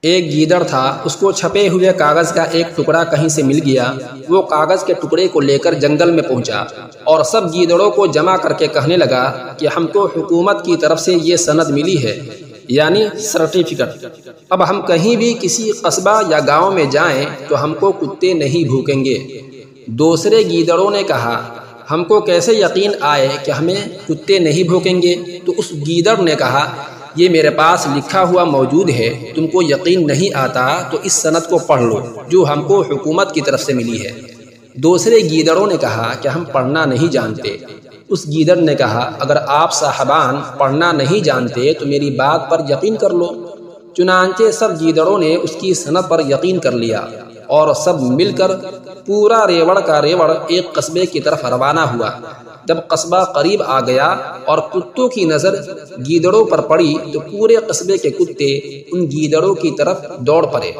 ایک گیدڑ تھا، اس کو چھپے ہوئے کاغذ کا ایک ٹکڑا کہیں سے مل گیا۔ وہ کاغذ کے ٹکڑے کو لے کر جنگل میں پہنچا اور سب گیدڑوں کو جمع کر کے کہنے لگا کہ ہم کو حکومت کی طرف سے یہ سند ملی ہے، یعنی سرٹیفکیٹ۔ اب ہم کہیں بھی کسی قصبہ یا گاؤں میں جائیں تو ہم کو کتے نہیں بھوکیں گے۔ دوسرے گیدڑوں نے کہا، ہم کو کیسے یقین آئے کہ ہمیں کتے نہیں بھوکیں گے؟ تو اس گیدڑ نے کہا، یہ میرے پاس لکھا ہوا موجود ہے، تم کو یقین نہیں آتا تو اس سند کو پڑھ لو جو ہم کو حکومت کی طرف سے ملی ہے۔ دوسرے گیدڑوں نے کہا کہ ہم پڑھنا نہیں جانتے۔ اس گیدڑ نے کہا، اگر آپ صاحبان پڑھنا نہیں جانتے تو میری بات پر یقین کر لو۔ چنانچہ سب گیدڑوں نے اس کی سند پر یقین کر لیا اور سب مل کر پورا ریوڑ کا ریوڑ ایک قصبے کی طرف روانہ ہوا۔ جب قصبہ قریب آ گیا اور کتوں کی نظر گیدڑوں پر پڑی تو پورے قصبے کے کتے ان گیدڑوں کی طرف دوڑ پڑے۔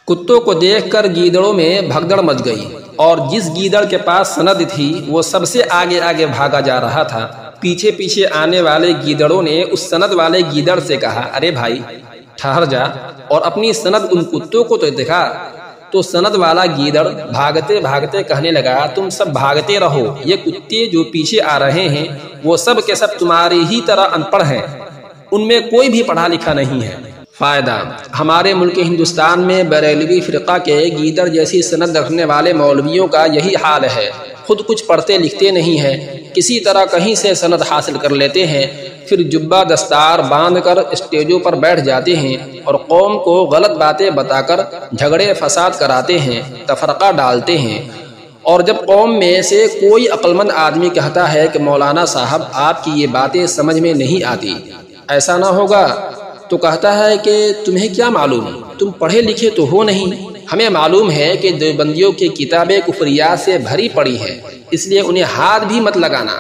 کتوں کو دیکھ کر گیدڑوں میں بھگدڑ مچ گئی اور جس گیدڑ کے پاس سند تھی وہ سب سے آگے آگے بھاگا جا رہا تھا۔ پیچھے پیچھے آنے والے گیدڑوں نے اس سند والے گیدڑ سے کہا، ارے بھائی ٹھہر جا اور اپنی سند ان کتوں کو تو دکھا۔ تو سند والا گیدڑ بھاگتے بھاگتے کہنے لگا، تم سب بھاگتے رہو، یہ کتے جو پیچھے آ رہے ہیں وہ سب کے سب تمہاری ہی طرح ان پڑھ ہیں، ان میں کوئی بھی پڑھا لکھا نہیں ہے۔ فائدہ: ہمارے ملک ہندوستان میں بریلوی فرقہ کے گیدڑ جیسی سند رکھنے والے مولویوں کا یہی حال ہے۔ خود کچھ پڑھتے لکھتے نہیں ہیں، کسی طرح کہیں سے سند حاصل کر لیتے ہیں، پھر جبہ دستار باندھ کر اسٹیجوں پر بیٹھ جاتے ہیں اور قوم کو غلط باتیں بتا کر جھگڑے فساد کراتے ہیں، تفرقہ ڈالتے ہیں۔ اور جب قوم میں سے کوئی عقلمند آدمی کہتا ہے کہ مولانا صاحب آپ کی یہ باتیں سمجھ میں نہیں آتی، ایسا نہ ہوگا، تو کہتا ہے کہ تمہیں کیا معلوم، تم پڑھے لکھے تو ہو نہیں، ہمیں معلوم ہے کہ دیوبندیوں کی کتابیں کفریات سے بھری پڑی ہیں، اس لیے انہیں ہاتھ بھی مت لگانا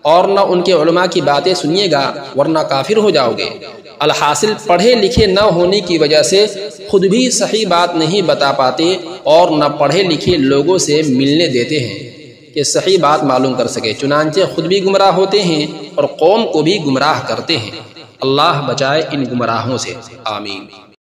اور نہ ان کے علماء کی باتیں سنیے گا ورنہ کافر ہو جاؤ گے۔ الحاصل پڑھے لکھے نہ ہونے کی وجہ سے خود بھی صحیح بات نہیں بتا پاتے اور نہ پڑھے لکھے لوگوں سے ملنے دیتے ہیں کہ صحیح بات معلوم کر سکے، چنانچہ خود بھی گمراہ ہوتے ہیں اور قوم کو بھی گمراہ کرتے ہیں۔ اللہ بچائے ان گمراہوں سے، آمین۔